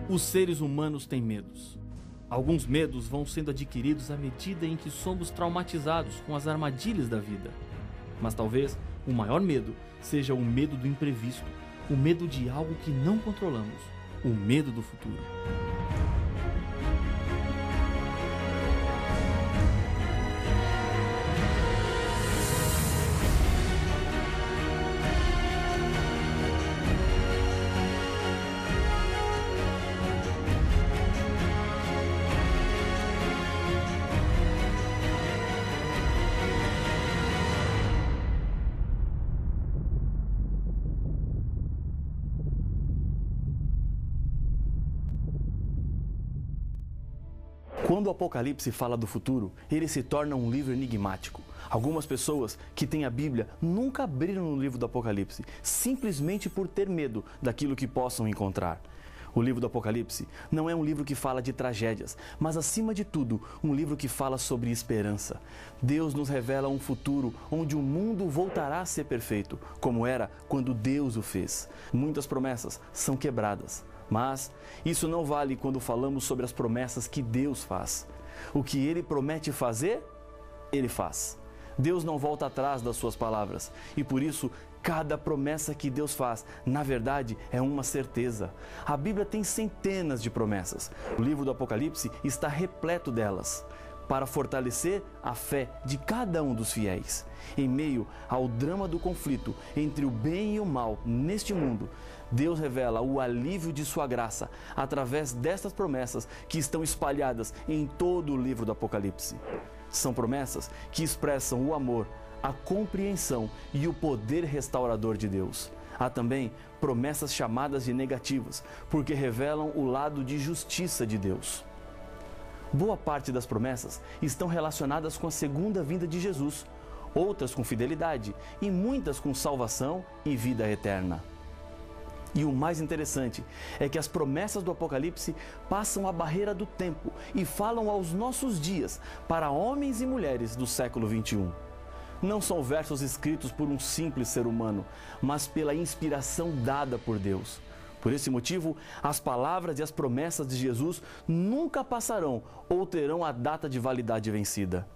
Os seres humanos têm medos. Alguns medos vão sendo adquiridos à medida em que somos traumatizados com as armadilhas da vida. Mas talvez o maior medo seja o medo do imprevisto, o medo de algo que não controlamos, o medo do futuro. Quando o Apocalipse fala do futuro, ele se torna um livro enigmático. Algumas pessoas que têm a Bíblia nunca abriram no livro do Apocalipse, simplesmente por ter medo daquilo que possam encontrar. O livro do Apocalipse não é um livro que fala de tragédias, mas acima de tudo, um livro que fala sobre esperança. Deus nos revela um futuro onde o mundo voltará a ser perfeito, como era quando Deus o fez. Muitas promessas são quebradas. Mas isso não vale quando falamos sobre as promessas que Deus faz. O que Ele promete fazer, Ele faz. Deus não volta atrás das suas palavras e por isso cada promessa que Deus faz, na verdade, é uma certeza. A Bíblia tem centenas de promessas. O livro do Apocalipse está repleto delas, para fortalecer a fé de cada um dos fiéis. Em meio ao drama do conflito entre o bem e o mal neste mundo, Deus revela o alívio de sua graça através destas promessas que estão espalhadas em todo o livro do Apocalipse. São promessas que expressam o amor, a compreensão e o poder restaurador de Deus. Há também promessas chamadas de negativas, porque revelam o lado de justiça de Deus. Boa parte das promessas estão relacionadas com a segunda vinda de Jesus, outras com fidelidade e muitas com salvação e vida eterna. E o mais interessante é que as promessas do Apocalipse passam a barreira do tempo e falam aos nossos dias para homens e mulheres do século XXI. Não são versos escritos por um simples ser humano, mas pela inspiração dada por Deus. Por esse motivo, as palavras e as promessas de Jesus nunca passarão ou terão a data de validade vencida.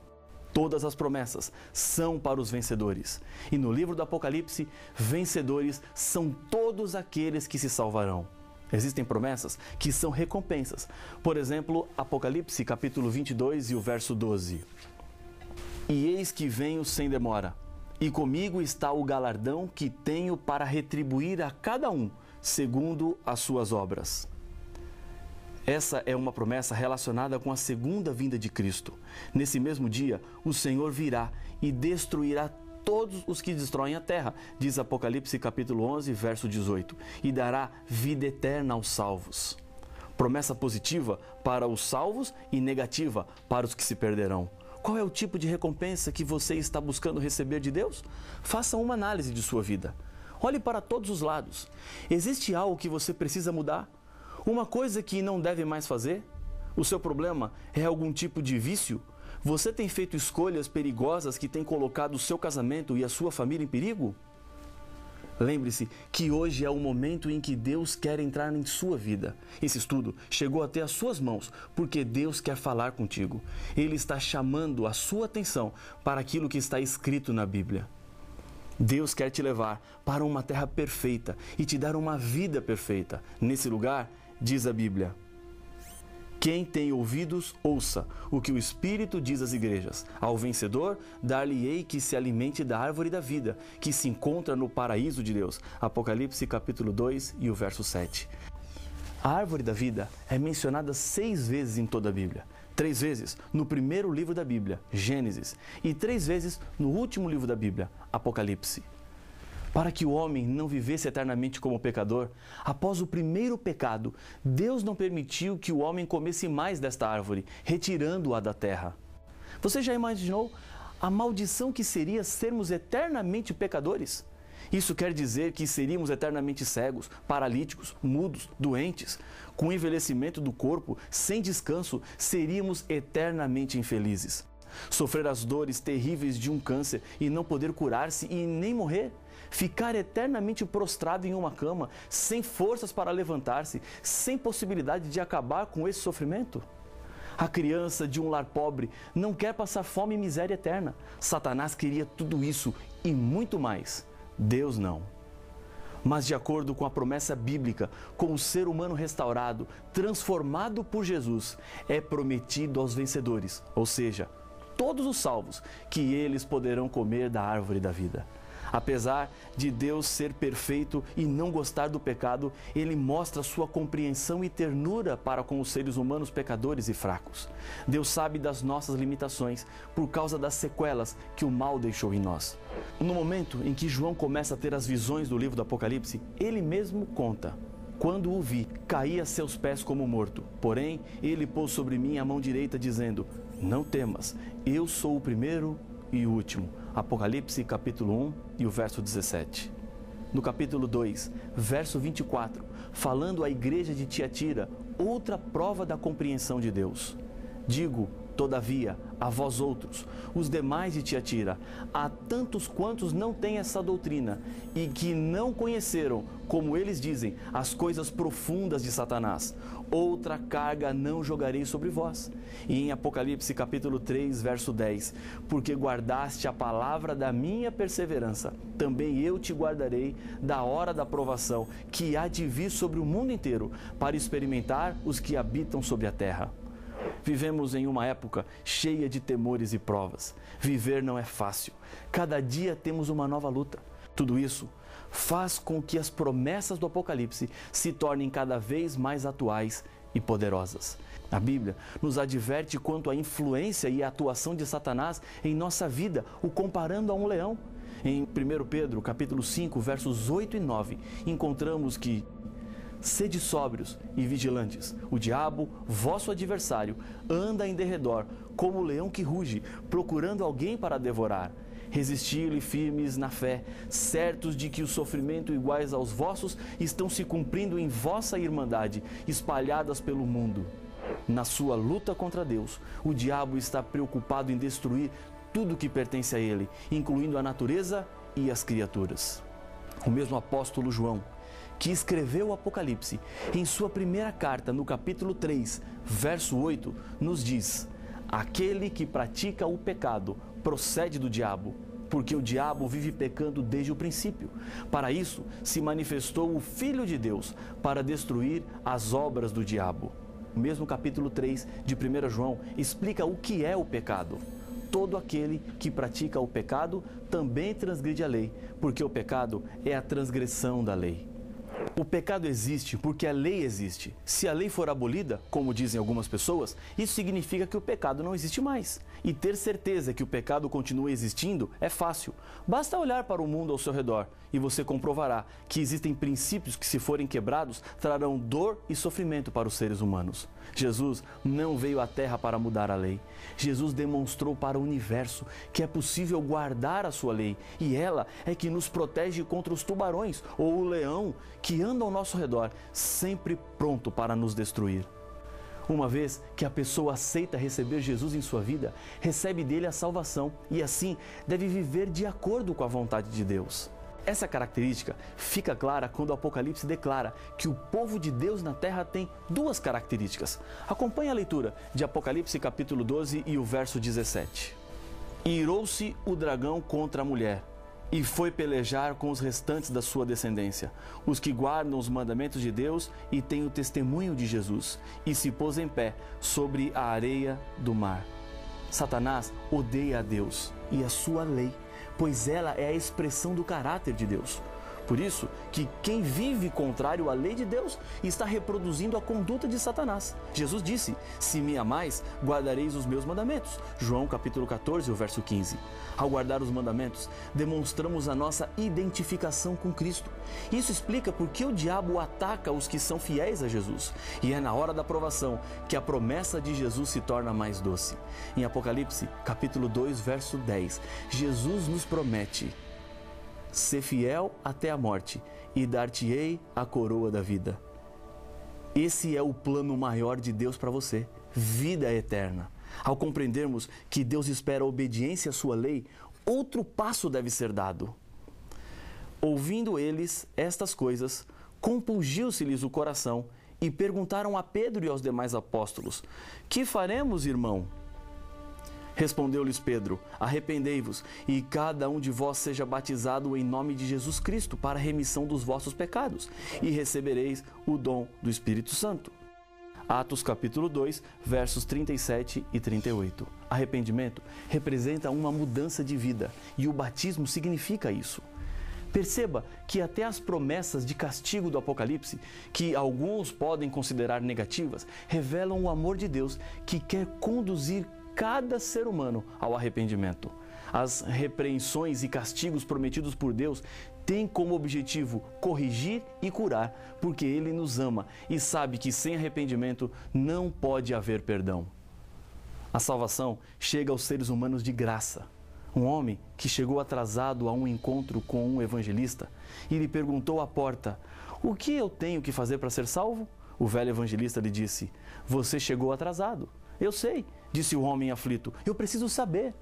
Todas as promessas são para os vencedores. E no livro do Apocalipse, vencedores são todos aqueles que se salvarão. Existem promessas que são recompensas. Por exemplo, Apocalipse capítulo 22 e o verso 12. E eis que venho sem demora, e comigo está o galardão que tenho para retribuir a cada um, segundo as suas obras. Essa é uma promessa relacionada com a segunda vinda de Cristo. Nesse mesmo dia, o Senhor virá e destruirá todos os que destroem a terra, diz Apocalipse capítulo 11, verso 18, e dará vida eterna aos salvos. Promessa positiva para os salvos e negativa para os que se perderão. Qual é o tipo de recompensa que você está buscando receber de Deus? Faça uma análise de sua vida. Olhe para todos os lados. Existe algo que você precisa mudar? Uma coisa que não deve mais fazer? O seu problema é algum tipo de vício? Você tem feito escolhas perigosas que têm colocado o seu casamento e a sua família em perigo? Lembre-se que hoje é o momento em que Deus quer entrar em sua vida. Esse estudo chegou até as suas mãos porque Deus quer falar contigo. Ele está chamando a sua atenção para aquilo que está escrito na Bíblia. Deus quer te levar para uma terra perfeita e te dar uma vida perfeita. Nesse lugar, diz a Bíblia: quem tem ouvidos, ouça o que o Espírito diz às igrejas. Ao vencedor, dar-lhe-ei que se alimente da árvore da vida, que se encontra no paraíso de Deus. Apocalipse capítulo 2 e o verso 7. A árvore da vida é mencionada 6 vezes em toda a Bíblia. 3 vezes no primeiro livro da Bíblia, Gênesis, e 3 vezes no último livro da Bíblia, Apocalipse. Para que o homem não vivesse eternamente como pecador, após o primeiro pecado, Deus não permitiu que o homem comesse mais desta árvore, retirando-a da terra. Você já imaginou a maldição que seria sermos eternamente pecadores? Isso quer dizer que seríamos eternamente cegos, paralíticos, mudos, doentes. Com o envelhecimento do corpo, sem descanso, seríamos eternamente infelizes. Sofrer as dores terríveis de um câncer e não poder curar-se e nem morrer? Ficar eternamente prostrado em uma cama, sem forças para levantar-se, sem possibilidade de acabar com esse sofrimento? A criança de um lar pobre não quer passar fome e miséria eterna. Satanás queria tudo isso e muito mais. Deus não. Mas de acordo com a promessa bíblica, com o ser humano restaurado, transformado por Jesus, é prometido aos vencedores, ou seja, todos os salvos, que eles poderão comer da árvore da vida. Apesar de Deus ser perfeito e não gostar do pecado, Ele mostra sua compreensão e ternura para com os seres humanos pecadores e fracos. Deus sabe das nossas limitações por causa das sequelas que o mal deixou em nós. No momento em que João começa a ter as visões do livro do Apocalipse, ele mesmo conta: quando o vi, caí a seus pés como morto. Porém, ele pôs sobre mim a mão direita, dizendo: não temas, eu sou o primeiro e o último. Apocalipse capítulo 1 e o verso 17. No capítulo 2, verso 24, falando à igreja de Tiatira, outra prova da compreensão de Deus. Digo, todavia, a vós outros, os demais de Tiatira, a tantos quantos não têm essa doutrina e que não conheceram, como eles dizem, as coisas profundas de Satanás, outra carga não jogarei sobre vós. E em Apocalipse capítulo 3, verso 10, porque guardaste a palavra da minha perseverança, também eu te guardarei da hora da provação, que há de vir sobre o mundo inteiro, para experimentar os que habitam sobre a terra. Vivemos em uma época cheia de temores e provas. Viver não é fácil. Cada dia temos uma nova luta. Tudo isso faz com que as promessas do Apocalipse se tornem cada vez mais atuais e poderosas. A Bíblia nos adverte quanto à influência e à atuação de Satanás em nossa vida, o comparando a um leão. Em 1 Pedro, capítulo 5, versos 8 e 9, encontramos que: sede sóbrios e vigilantes. O diabo, vosso adversário, anda em derredor, como o leão que ruge, procurando alguém para devorar. Resisti-lhe firmes na fé, certos de que o sofrimento iguais aos vossos estão se cumprindo em vossa irmandade, espalhadas pelo mundo. Na sua luta contra Deus, o diabo está preocupado em destruir tudo que pertence a ele, incluindo a natureza e as criaturas. O mesmo apóstolo João, que escreveu o Apocalipse, em sua primeira carta, no capítulo 3, verso 8, nos diz: aquele que pratica o pecado procede do diabo, porque o diabo vive pecando desde o princípio. Para isso se manifestou o Filho de Deus, para destruir as obras do diabo. O mesmo capítulo 3 de 1 João explica o que é o pecado. Todo aquele que pratica o pecado também transgride a lei, porque o pecado é a transgressão da lei. O pecado existe porque a lei existe. Se a lei for abolida, como dizem algumas pessoas, isso significa que o pecado não existe mais. E ter certeza que o pecado continua existindo é fácil. Basta olhar para o mundo ao seu redor e você comprovará que existem princípios que, se forem quebrados, trarão dor e sofrimento para os seres humanos. Jesus não veio à Terra para mudar a lei. Jesus demonstrou para o universo que é possível guardar a sua lei, e ela é que nos protege contra os tubarões ou o leão que anda ao nosso redor, sempre pronto para nos destruir. Uma vez que a pessoa aceita receber Jesus em sua vida, recebe dele a salvação e assim deve viver de acordo com a vontade de Deus. Essa característica fica clara quando o Apocalipse declara que o povo de Deus na terra tem duas características. Acompanhe a leitura de Apocalipse capítulo 12 e o verso 17. Irou-se o dragão contra a mulher e foi pelejar com os restantes da sua descendência, os que guardam os mandamentos de Deus e têm o testemunho de Jesus, e se pôs em pé sobre a areia do mar. Satanás odeia a Deus e a sua lei, pois ela é a expressão do caráter de Deus. Por isso que quem vive contrário à lei de Deus está reproduzindo a conduta de Satanás. Jesus disse: se me amais, guardareis os meus mandamentos. João capítulo 14, o verso 15. Ao guardar os mandamentos, demonstramos a nossa identificação com Cristo. Isso explica por que o diabo ataca os que são fiéis a Jesus. E é na hora da provação que a promessa de Jesus se torna mais doce. Em Apocalipse capítulo 2, verso 10, Jesus nos promete: ser fiel até a morte, e dar-te-ei a coroa da vida. Esse é o plano maior de Deus para você, vida eterna. Ao compreendermos que Deus espera obediência à sua lei, outro passo deve ser dado. Ouvindo eles estas coisas, compungiu-se-lhes o coração e perguntaram a Pedro e aos demais apóstolos: que faremos, irmão? Respondeu-lhes Pedro: arrependei-vos e cada um de vós seja batizado em nome de Jesus Cristo para a remissão dos vossos pecados e recebereis o dom do Espírito Santo. Atos capítulo 2, versos 37 e 38. Arrependimento representa uma mudança de vida e o batismo significa isso. Perceba que até as promessas de castigo do Apocalipse, que alguns podem considerar negativas, revelam o amor de Deus que quer conduzir cada ser humano ao arrependimento. As repreensões e castigos prometidos por Deus têm como objetivo corrigir e curar, porque Ele nos ama e sabe que sem arrependimento não pode haver perdão. A salvação chega aos seres humanos de graça. Um homem que chegou atrasado a um encontro com um evangelista e lhe perguntou à porta: o que eu tenho que fazer para ser salvo? O velho evangelista lhe disse: você chegou atrasado. Eu sei, disse o homem aflito, eu preciso saber.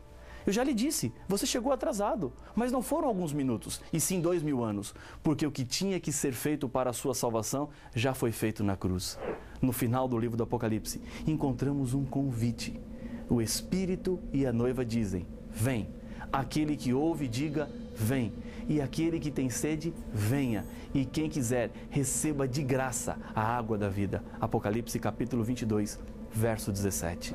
Eu já lhe disse, você chegou atrasado, mas não foram alguns minutos, e sim 2000 anos, porque o que tinha que ser feito para a sua salvação já foi feito na cruz. No final do livro do Apocalipse, encontramos um convite. O Espírito e a noiva dizem: vem. Aquele que ouve, diga: vem. E aquele que tem sede, venha. E quem quiser, receba de graça a água da vida. Apocalipse capítulo 22, verso 17.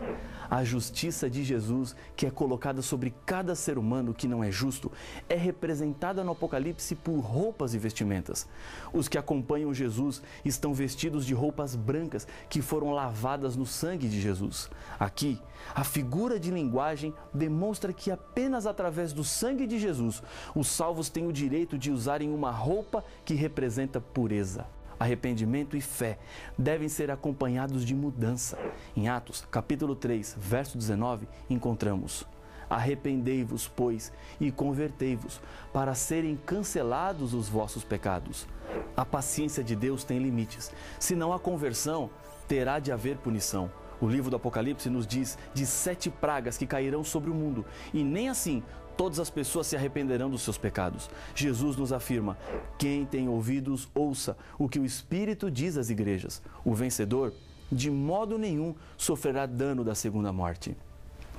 A justiça de Jesus, que é colocada sobre cada ser humano que não é justo, é representada no Apocalipse por roupas e vestimentas. Os que acompanham Jesus estão vestidos de roupas brancas que foram lavadas no sangue de Jesus. Aqui, a figura de linguagem demonstra que apenas através do sangue de Jesus, os salvos têm o direito de usarem uma roupa que representa pureza. Arrependimento e fé devem ser acompanhados de mudança. Em Atos, capítulo 3, verso 19, encontramos: arrependei-vos, pois, e convertei-vos, para serem cancelados os vossos pecados. A paciência de Deus tem limites. Se não há conversão, terá de haver punição. O livro do Apocalipse nos diz de 7 pragas que cairão sobre o mundo, e nem assim todas as pessoas se arrependerão dos seus pecados. Jesus nos afirma: quem tem ouvidos, ouça o que o Espírito diz às igrejas. O vencedor, de modo nenhum, sofrerá dano da segunda morte.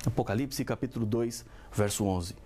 Apocalipse capítulo 2, verso 11.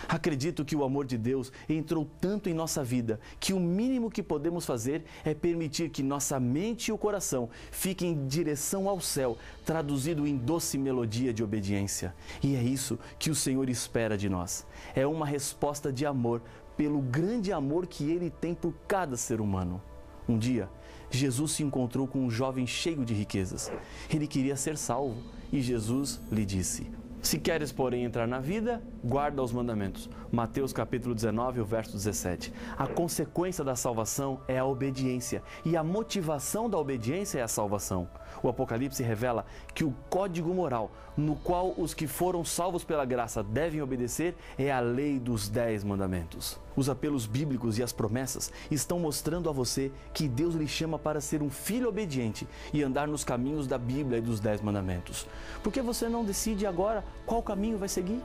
Acredito que o amor de Deus entrou tanto em nossa vida que o mínimo que podemos fazer é permitir que nossa mente e o coração fiquem em direção ao céu, traduzido em doce melodia de obediência. E é isso que o Senhor espera de nós. É uma resposta de amor pelo grande amor que Ele tem por cada ser humano. Um dia, Jesus se encontrou com um jovem cheio de riquezas. Ele queria ser salvo e Jesus lhe disse: se queres, porém, entrar na vida, guarda os mandamentos. Mateus capítulo 19, o verso 17. A consequência da salvação é a obediência e a motivação da obediência é a salvação. O Apocalipse revela que o código moral no qual os que foram salvos pela graça devem obedecer é a lei dos 10 mandamentos. Os apelos bíblicos e as promessas estão mostrando a você que Deus lhe chama para ser um filho obediente e andar nos caminhos da Bíblia e dos 10 mandamentos. Por que você não decide agora qual caminho vai seguir?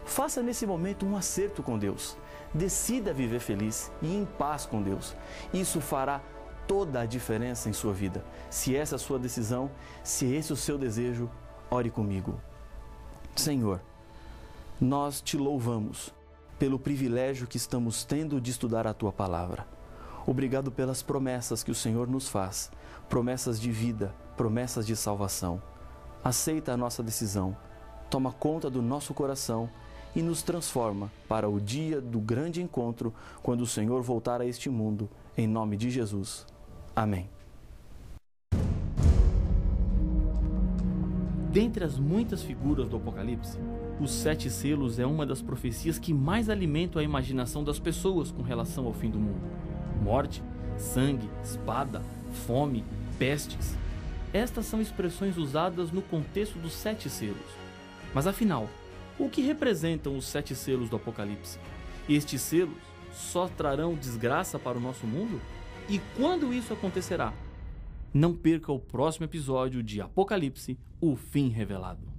Faça nesse momento um acerto com Deus. Decida viver feliz e em paz com Deus. Isso fará toda a diferença em sua vida. Se essa é a sua decisão, se esse é o seu desejo, ore comigo. Senhor, nós te louvamos pelo privilégio que estamos tendo de estudar a Tua Palavra. Obrigado pelas promessas que o Senhor nos faz, promessas de vida, promessas de salvação. Aceita a nossa decisão, toma conta do nosso coração e nos transforma para o dia do grande encontro, quando o Senhor voltar a este mundo, em nome de Jesus. Amém. Dentre as muitas figuras do Apocalipse, os 7 selos é uma das profecias que mais alimentam a imaginação das pessoas com relação ao fim do mundo. Morte, sangue, espada, fome, pestes. Estas são expressões usadas no contexto dos 7 selos. Mas afinal, o que representam os 7 selos do Apocalipse? Estes selos só trarão desgraça para o nosso mundo? E quando isso acontecerá? Não perca o próximo episódio de Apocalipse, o fim revelado.